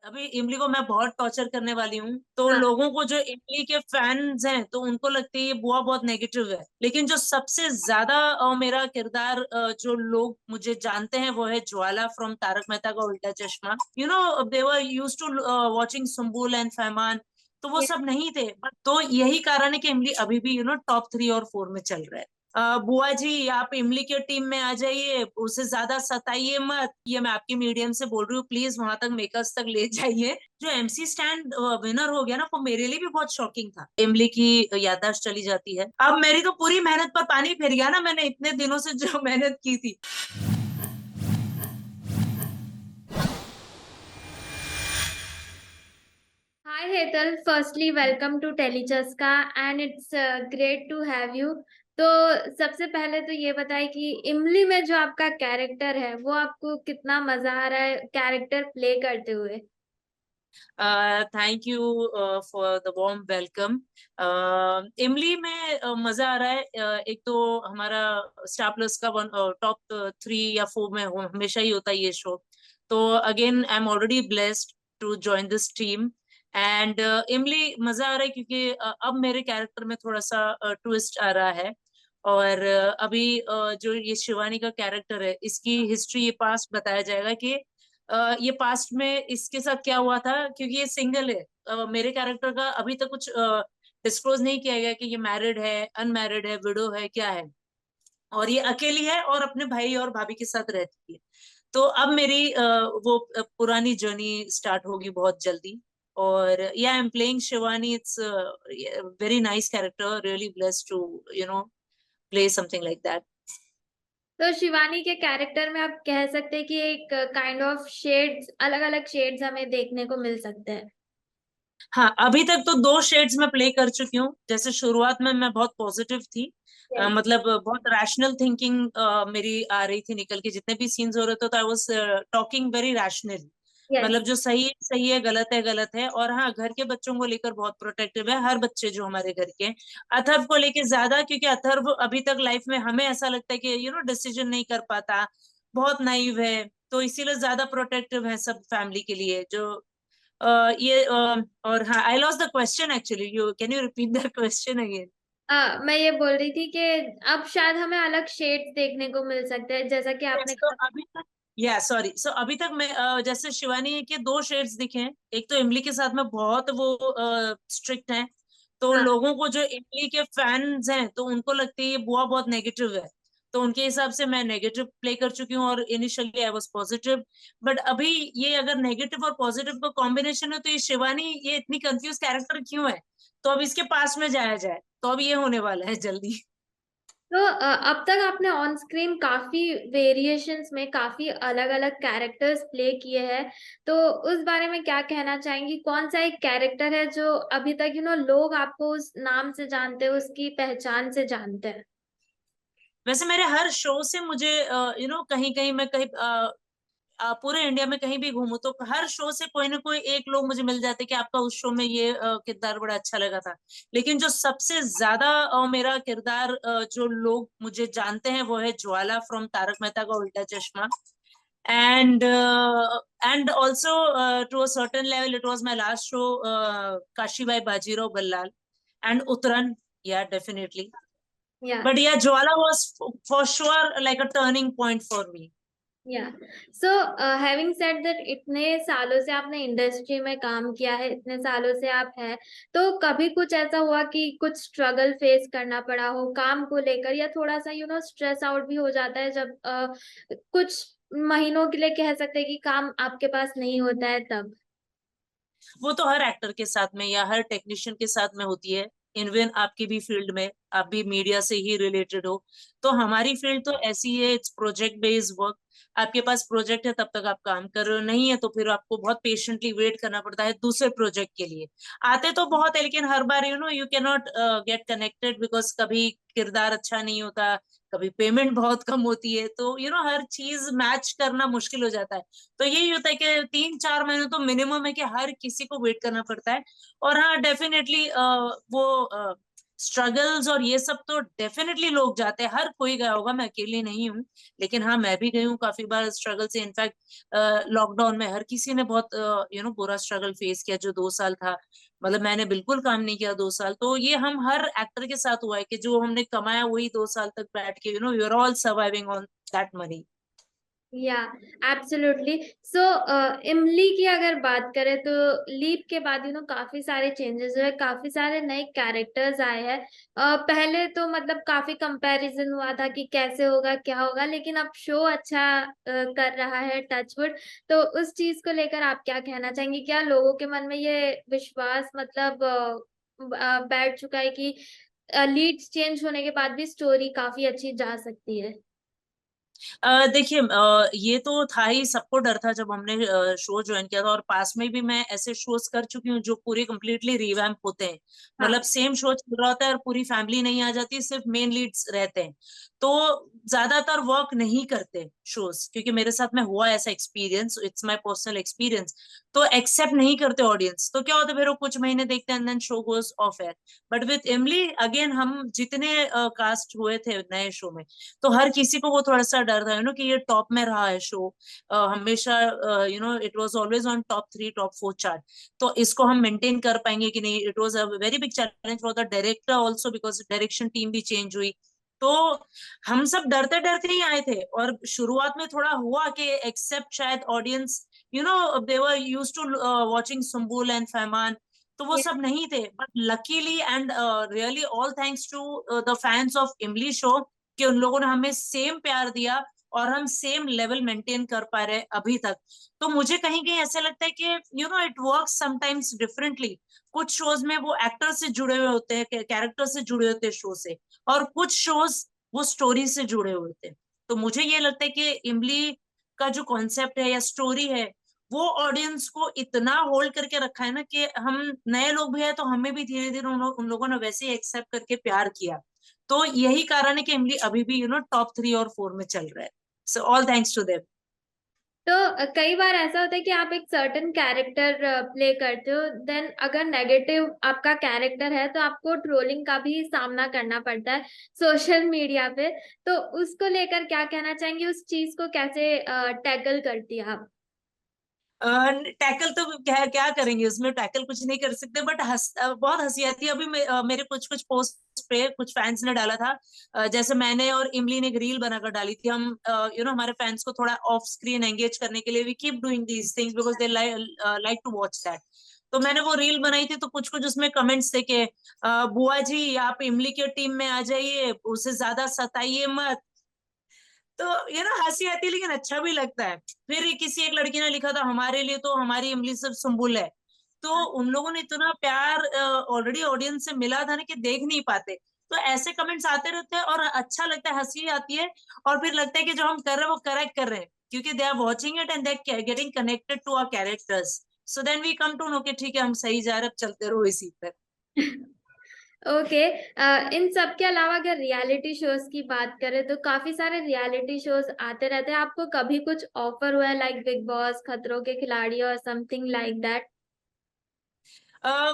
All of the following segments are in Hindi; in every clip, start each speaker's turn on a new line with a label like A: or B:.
A: अभी इमली को मैं बहुत टॉर्चर करने वाली हूँ, तो
B: हाँ।
A: लोगों को जो इमली के फैंस हैं तो उनको लगता है ये बुआ बहुत नेगेटिव है, लेकिन जो सबसे ज्यादा मेरा किरदार जो लोग मुझे जानते हैं वो है ज्वाला from Tarak Mehta Ka Ooltah Chashmah. You know they were used to watching Sumbul and Fahmaan, तो वो
B: ये
A: सब नहीं थे। तो यही कारण है कि इमली अभी भी टॉप 3 और 4 में चल रहा है। बुआ जी आप इमली के टीम में आ जाइए, उसे ज्यादा सताइए मत, ये मैं आपके मीडियम से बोल रही हूँ, प्लीज वहां तक मेकर्स तक ले जाइए। जो एमसी स्टैंड विनर हो गया ना, वो मेरे लिए भी बहुत शॉकिंग था। इमली की याददाश्त चली जाती है। अब मेरी तो पूरी मेहनत पर पानी फिर गया ना, मैंने इतने दिनों से जो मेहनत की थी।
B: Hi Hetal, firstly welcome to Telechaska and it's great to have you. तो सबसे पहले तो ये बताए कि इमली में जो आपका कैरेक्टर है वो आपको कितना मजा आ रहा है कैरेक्टर प्ले करते हुए।
A: Thank you for the warm welcome. इमली में मजा आ रहा है। एक तो हमारा स्टार प्लस का टॉप 3 या 4 में हमेशा ही होता है ये शो। तो again I am already blessed to join this team. And Imlie मजा आ रहा है क्योंकि अब मेरे कैरेक्टर में थोड़ा सा ट्विस्ट आ रहा है। और अभी जो ये शिवानी का कैरेक्टर है, इसकी हिस्ट्री, ये पास्ट बताया जाएगा कि ये पास्ट में इसके साथ क्या हुआ था, क्योंकि ये सिंगल है। मेरे कैरेक्टर का अभी तक कुछ डिस्क्लोज नहीं किया गया कि ये मैरिड है, अनमैरिड है, विडो है, क्या है। और ये अकेली है और अपने भाई और भाभी के साथ रहती है। तो अब मेरी वो पुरानी जर्नी स्टार्ट होगी बहुत जल्दी। और या I am playing Shivani, it's very nice character, really blessed to play something like that.
B: तो शिवानी के कैरेक्टर में आप कह सकते हैं कि एक काइंड ऑफ शेड्स, अलग अलग शेड्स हमें देखने को मिल सकते हैं।
A: हाँ, अभी तक तो 2 शेड्स में प्ले कर चुकी हूँ। जैसे शुरुआत में मैं बहुत पॉजिटिव थी,
B: यस।
A: मतलब बहुत रैशनल थिंकिंग मेरी आ रही थी निकल के, जितने भी सीन्स हो रहे थे तो I was talking very rational.
B: Yes.
A: मतलब जो सही है सही है, गलत है गलत है। और हाँ, घर के बच्चों को लेकर बहुत प्रोटेक्टिव है, हर बच्चे जो हमारे घर के हैं। अथर्व को लेके ज्यादा, क्योंकि अथर्व अभी तक लाइफ में हमें ऐसा लगता है कि डिसीजन नहीं कर पाता, बहुत नाइव है। तो इसीलिए ज्यादा प्रोटेक्टिव है सब फैमिली के लिए। जो ये और हाँ, I lost the question actually, you can you repeat the question again?
B: मैं ये बोल रही थी कि अब शायद हमें अलग शेड्स देखने को मिल सकते हैं जैसा कि आपने
A: तो
B: कहा।
A: अभी तक, या सॉरी, सो अभी तक मैं जैसे शिवानी के 2 शेड्स दिखे हैं। एक तो इमली के साथ में बहुत वो स्ट्रिक्ट है, तो
B: हाँ।
A: लोगों को जो इमली के फैंस हैं तो उनको लगता है ये बुआ बहुत नेगेटिव है। तो उनके हिसाब से मैं नेगेटिव प्ले कर चुकी हूँ और initially I was positive. But अभी ये अगर नेगेटिव और पॉजिटिव का कॉम्बिनेशन है तो ये शिवानी ये इतनी कंफ्यूज कैरेक्टर क्यों है? तो अब इसके पास में जाया जाए, तो अब ये होने वाला है जल्दी।
B: तो अब तक आपने ऑन स्क्रीन काफी वेरिएशंस में काफी अलग अलग कैरेक्टर्स प्ले किए हैं। तो उस बारे में क्या कहना चाहेंगी, कौन सा एक कैरेक्टर है जो अभी तक लोग आपको उस नाम से जानते हैं, उसकी पहचान से जानते हैं।
A: वैसे मेरे हर शो से मुझे कहीं कहीं मैं कहीं पूरे इंडिया में कहीं भी घूमू तो हर शो से कोई ना कोई एक लोग मुझे मिल जाते कि आपका उस शो में ये किरदार बड़ा अच्छा लगा था। लेकिन जो सबसे ज्यादा मेरा किरदार जो लोग मुझे जानते हैं वो है ज्वाला from Tarak Mehta Ka Ooltah Chashmah. And also to a certain level it was my last show, Kashibai Bajirao Ballal and Uttaran, yeah definitely.
B: या
A: But yeah, Jwala was for sure like a turning point for me.
B: या सो हैविंग सेड दैट, इतने सालों से आपने इंडस्ट्री में काम किया है, इतने सालों से आप हैं, तो कभी कुछ ऐसा हुआ कि कुछ स्ट्रगल फेस करना पड़ा हो काम को लेकर, या थोड़ा सा स्ट्रेस आउट भी हो जाता है जब कुछ महीनों के लिए कह सकते हैं कि काम आपके पास नहीं होता है तब।
A: वो तो हर एक्टर के साथ में या हर टेक्नीशियन के साथ में होती है। इवन आपकी भी फील्ड में, आप भी मीडिया से ही रिलेटेड हो, तो हमारी फील्ड तो ऐसी है, इट्स प्रोजेक्ट बेस्ड वर्क। आपके पास प्रोजेक्ट है तब तक आप काम कर रहे हो, नहीं है तो फिर आपको बहुत पेशेंटली वेट करना पड़ता है दूसरे प्रोजेक्ट के लिए। आते तो बहुत है लेकिन हर बार you can not get connected, because कभी किरदार अच्छा नहीं होता, कभी पेमेंट बहुत कम होती है, तो हर चीज मैच करना मुश्किल हो जाता है। तो यही होता है कि 3-4 महीने तो मिनिमम है कि हर किसी को वेट करना पड़ता है। और हाँ, डेफिनेटली वो स्ट्रगल्स और ये सब तो डेफिनेटली लोग जाते हैं, हर कोई गया होगा, मैं अकेली नहीं हूँ। लेकिन हाँ, मैं भी गई हूँ काफी बार स्ट्रगल से। इनफैक्ट लॉकडाउन में हर किसी ने बहुत बुरा स्ट्रगल फेस किया, जो 2 साल था। मतलब मैंने बिल्कुल काम नहीं किया 2 साल, तो ये हम हर एक्टर के साथ हुआ है कि जो हमने कमाया वही 2 साल तक बैठ के we are all surviving on that money.
B: Yeah absolutely. So Imlie की अगर बात करें तो लीप के बाद काफी सारे चेंजेस हुए, काफी सारे नए कैरेक्टर्स आए हैं। पहले तो मतलब काफी कंपैरिजन हुआ था कि कैसे होगा क्या होगा, लेकिन अब शो अच्छा कर रहा है, टचवुड। तो उस चीज को लेकर आप क्या कहना चाहेंगे? क्या लोगों के मन में ये विश्वास मतलब बैठ चुका है कि लीड्स चेंज होने के बाद भी स्टोरी काफी अच्छी जा सकती है?
A: देखिए, ये तो था ही, सबको डर था जब हमने शो ज्वाइन किया था। और पास में भी मैं ऐसे शोज कर चुकी हूँ जो पूरे कम्प्लीटली रिवैम्प होते हैं।
B: हाँ।
A: मतलब सेम शो चल रहा होता है और पूरी फैमिली नहीं आ जाती, सिर्फ मेन लीड्स रहते हैं। तो ज्यादातर वर्क नहीं करते शोज, क्योंकि मेरे साथ में हुआ ऐसा experience, it's my personal experience. तो एक्सेप्ट नहीं करते ऑडियंस, तो क्या होता है, फिर वो कुछ महीने देखते हैं, then show goes off air. But with Imlie again, हम जितने कास्ट हुए थे नए शो में, तो हर किसी को वो थोड़ा सा डर था कि ये टॉप में रहा है शो हमेशा। It was always on top 3 top 4 chart. तो इसको हम मेंटेन कर पाएंगे कि नहीं? It was a very big challenge for the director also, because direction team भी चेंज हुई। तो हम सब डरते डरते ही आए थे। और शुरुआत में थोड़ा हुआ कि एक्सेप्ट शायद audience, they were used to watching Sumbul and Fahmaan, तो वो सब नहीं थे। But luckily and really all thanks to the fans of Imlie show, कि उन लोगों ने हमें सेम प्यार दिया और हम सेम लेवल मेंटेन कर पा रहे हैं अभी तक। तो मुझे कहीं कहीं ऐसा लगता है कि इट वर्क समटाइम्स डिफरेंटली। कुछ शोज में वो एक्टर से जुड़े हुए होते हैं, कैरेक्टर से जुड़े होते हैं शो से, और कुछ शोज वो स्टोरी से जुड़े हुए होते हैं। तो मुझे ये लगता है कि इमली का जो कॉन्सेप्ट है या स्टोरी है, वो ऑडियंस को इतना होल्ड करके रखा है ना, कि हम नए लोग भी है तो हमें भी धीरे धीरे उन लोगों ने वैसे ही एक्सेप्ट करके प्यार किया। तो यही कारण है कि इमली अभी भी टॉप 3 और 4 में चल रहा है। So all thanks to them.
B: तो कई बार ऐसा होता है कि आप एक सर्टेन कैरेक्टर प्ले करते हो, देन अगर नेगेटिव आपका कैरेक्टर है तो आपको ट्रोलिंग का भी सामना करना पड़ता है सोशल मीडिया पे। तो उसको लेकर क्या कहना चाहेंगे? उस चीज को कैसे टैकल करती है आप?
A: टैकल तो क्या क्या करेंगे, उसमें टैकल कुछ नहीं कर सकते। बट बहुत हंसी आती है। अभी मेरे कुछ कुछ पोस्ट पे कुछ फैंस ने डाला था। जैसे मैंने और इमली ने एक रील बनाकर डाली थी। हम हमारे फैंस को थोड़ा ऑफ स्क्रीन एंगेज करने के लिए we keep doing these things because they like to watch that. तो मैंने वो रील बनाई थी, तो कुछ कुछ उसमें कमेंट्स थे कि बुआ जी आप इमली के टीम में आ जाइए, उसे ज्यादा सताइए मत। तो हंसी आती है, लेकिन अच्छा भी लगता है। फिर किसी एक लड़की ने लिखा था, हमारे लिए तो हमारी इमली सिर्फ सुम्बुल है। तो उन लोगों ने इतना प्यार ऑलरेडी ऑडियंस से मिला था ना, कि देख नहीं पाते। तो ऐसे कमेंट्स आते रहते हैं और अच्छा लगता है, हंसी आती है। और फिर लगता है कि जो हम कर रहे हैं वो करेक्ट कर रहे हैं, क्योंकि they are watching it and they are getting connected to our characters. So then we come to know कि ठीक है, हम सही जा रहे हैं, अब चलते रहो इसी पर।
B: ओके। इन सब के अलावा अगर रियलिटी शोज की बात करें तो काफी सारे रियलिटी शोज आते रहते हैं। आपको कभी कुछ ऑफर हुआ है लाइक बिग बॉस, खतरों के खिलाड़ी और समथिंग लाइक दैट?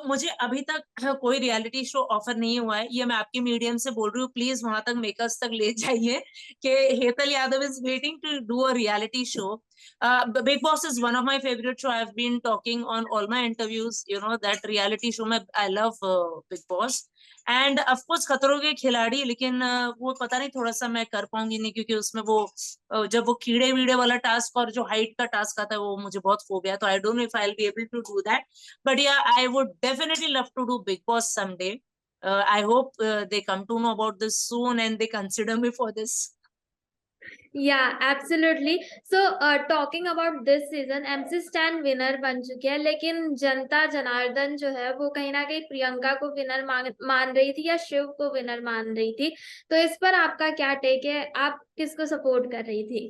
A: मुझे अभी तक कोई रियलिटी शो ऑफर नहीं हुआ है। ये मैं आपके मीडियम से बोल रही हूँ, प्लीज वहां तक मेकर्स तक ले जाइए कि Hetal Yadav is waiting to do a reality show. Bigg Boss is one of my favourite show. I have been talking on all my interviews that reality show में I love Bigg Boss. And of course Khatron Ke खिलाड़ी, लेकिन वो पता नहीं, थोड़ा सा मैं कर पाऊंगी नहीं, क्योंकि उसमें वो जब वो कीड़े वीड़े वाला टास्क और जो हाइट का टास्क आता है, वो मुझे बहुत फोबिया है। तो I don't know if I will be able to do that. But yeah, I would definitely love to do Big Boss someday. I hope they come to know about this soon and they consider me for this.
B: या absolutely. So talking about this season, MC stand winner बन चुकी है, लेकिन जनता जनार्दन जो है वो कहीं ना कहीं प्रियंका को विनर मान रही थी या शिव को विनर मान रही थी। तो इस पर आपका क्या टेक है? आप किसको सपोर्ट कर रही थी?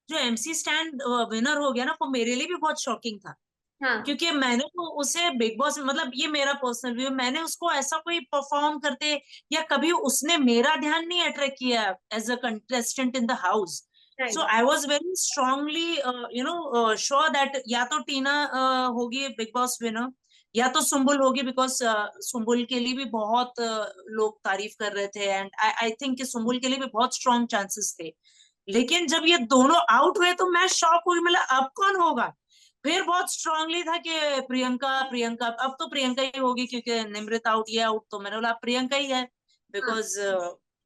A: जो एमसी स्टैंड विनर हो गया ना, वो मेरे लिए भी बहुत शॉकिंग था।
B: हाँ।
A: क्योंकि मैंने तो उसे बिग बॉस, मतलब ये मेरा पर्सनल व्यू, मैंने उसको ऐसा कोई परफॉर्म करते या कभी उसने मेरा ध्यान नहीं अट्रैक्ट किया as a contestant in the house. So
B: right.
A: I was very strongly sure that या तो टीना होगी बिग बॉस विनर, या तो सुम्बुल होगी, बिकॉज सुम्बुल के लिए भी बहुत लोग तारीफ कर रहे थे, एंड आई थिंक कि सुम्बुल के लिए भी बहुत स्ट्रॉन्ग चांसेस थे। लेकिन जब ये दोनों आउट हुए तो मैं शॉक हुई, मतलब अब कौन होगा। फिर बहुत स्ट्रांगली था कि प्रियंका प्रियंका, अब तो प्रियंका ही होगी क्योंकि निमृत आउट, ये आउट, तो मैंने बोला अब प्रियंका ही है,
B: हाँ।
A: बिकॉज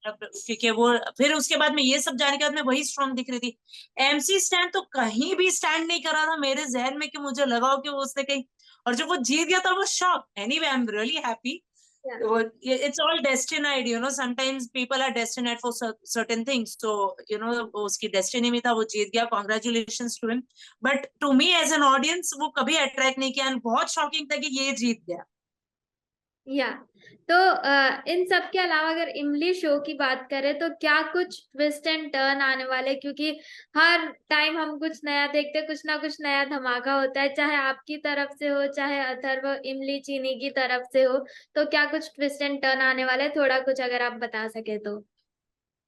A: क्योंकि वो, फिर उसके बाद में ये सब जाने के बाद मैं वही स्ट्रांग दिख रही थी। एमसी स्टैंड तो कहीं भी स्टैंड नहीं कर रहा था मेरे जहन में कि मुझे लगा हो कि वो उसने कहीं, और जब वो जीत गया था वो shock. Anyway, I am really happy.
B: Yeah.
A: It's all destined, you know, sometimes people are destined for certain things, so you know उसकी destiny में था, वो जीत गया, congratulations to him, but to me as an audience वो कभी attract नहीं किया, बहुत shocking था कि ये जीत गया।
B: या तो इन सब के अलावा अगर इमली शो की बात करें तो क्या कुछ ट्विस्ट एंड टर्न आने वाले, क्योंकि हर टाइम हम कुछ नया देखते, कुछ ना कुछ नया धमाका होता है, चाहे आपकी तरफ से हो चाहे अथर्व इमली चीनी की तरफ से हो। तो क्या कुछ ट्विस्ट एंड टर्न आने वाले हैं? थोड़ा कुछ अगर आप बता सके तो।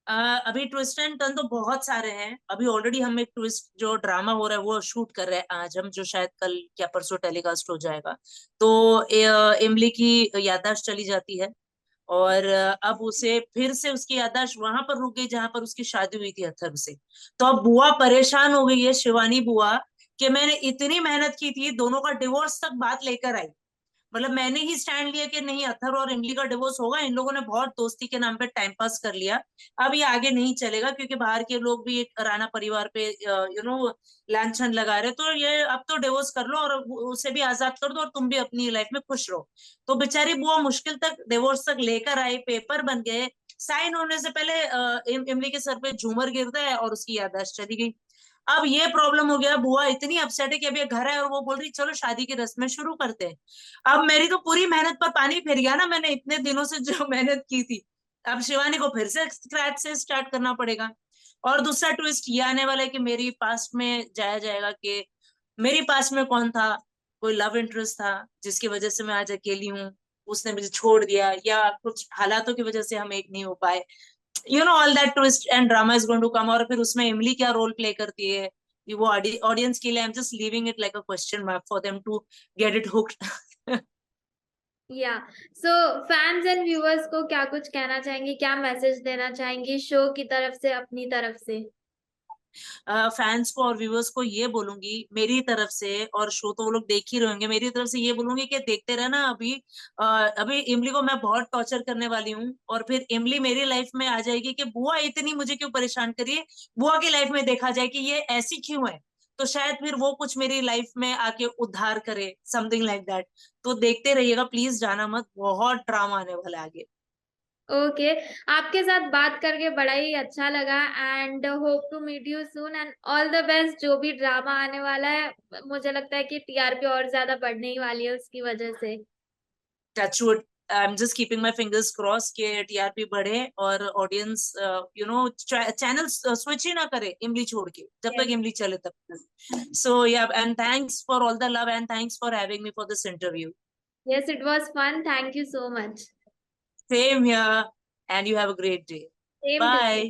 A: अभी ट्विस्ट एंड टर्न तो बहुत सारे हैं। अभी ऑलरेडी हम एक ट्विस्ट जो ड्रामा हो रहा है वो शूट कर रहे हैं आज हम, जो शायद कल या परसों टेलीकास्ट हो जाएगा। तो इमली की याददाश्त चली जाती है, और अब उसे फिर से उसकी याददाश्त वहां पर रुक गई जहां पर उसकी शादी हुई थी अथर्व से। तो अब बुआ परेशान हो गई है, शिवानी बुआ, कि मैंने इतनी मेहनत की थी, दोनों का डिवोर्स तक बात लेकर आई, मतलब मैंने ही स्टैंड लिया कि नहीं अथर्व और इमली का डिवोर्स होगा, इन लोगों ने बहुत दोस्ती के नाम पे टाइम पास कर लिया, अब ये आगे नहीं चलेगा, क्योंकि बाहर के लोग भी एक राणा परिवार पे लांछन लगा रहे, तो ये अब तो डिवोर्स कर लो और उसे भी आजाद कर दो और तुम भी अपनी लाइफ में खुश रहो। तो बेचारी बुआ मुश्किल तक डिवोर्स तक लेकर आई, पेपर बन गए, साइन होने से पहले इमली के सर पे झूमर गिरता है और उसकी याददाश्त चली गई। अब ये प्रॉब्लम हो गया, बुआ इतनी अपसेट है कि अभी घर है और वो बोल रही चलो शादी की रस्में शुरू करते हैं। अब मेरी तो पूरी मेहनत पर पानी फिर गया ना, मैंने इतने दिनों से जो मेहनत की थी, अब शिवानी को फिर से स्क्रैच से स्टार्ट करना पड़ेगा। और दूसरा ट्विस्ट ये आने वाला है कि मेरी पास्ट में जाया जाएगा कि मेरी पास्ट में कौन था, कोई लव इंटरेस्ट था जिसकी वजह से मैं आज अकेली हूँ, उसने मुझे छोड़ दिया, या कुछ हालातों की वजह से हम एक नहीं हो पाए। All that twist and drama is going to come, और फिर उसमें इमली क्या रोल प्ले करती है, ये वो ऑडियंस के लिए, I am just leaving it like a question mark for them to get it hooked.
B: Yeah so fans and viewers को क्या कुछ कहना चाहेंगी, क्या मैसेज देना चाहेंगी शो की तरफ से, अपनी तरफ से?
A: फैंस को और व्यूअर्स को ये बोलूंगी मेरी तरफ से, और शो तो वो लोग देख ही रहेंगे, मेरी तरफ से ये बोलूंगी कि देखते रहना। अभी इमली को मैं बहुत टॉर्चर करने वाली हूँ, और फिर इमली मेरी लाइफ में आ जाएगी कि बुआ इतनी मुझे क्यों परेशान करिए, बुआ की लाइफ में देखा जाए कि ये ऐसी क्यों है, तो शायद फिर वो कुछ मेरी लाइफ में आके उद्धार करे, समथिंग लाइक दैट। तो देखते रहिएगा, प्लीज जाना मत, बहुत ड्रामा आने वाला है आगे।
B: ओके, आपके साथ बात करके बड़ा ही अच्छा लगा and hope to meet you soon and all the best. जो भी ड्रामा आने वाला है, मुझे लगता है कि टीआरपी और ज्यादा बढ़ने ही वाली है उसकी वजह से।
A: Touchwood, I am just keeping my fingers cross के टीआरपी बढ़े और ऑडियंस चैनल स्विच ही ना करे इमली छोड़ के, जब तक
B: यस।
A: इमली चले तब तक। So yeah, and thanks for all the love and thanks for having me for this interview.
B: Yes, it was fun, thank you so much.
A: Same here, and you have a great day.
B: Same too.
A: Bye.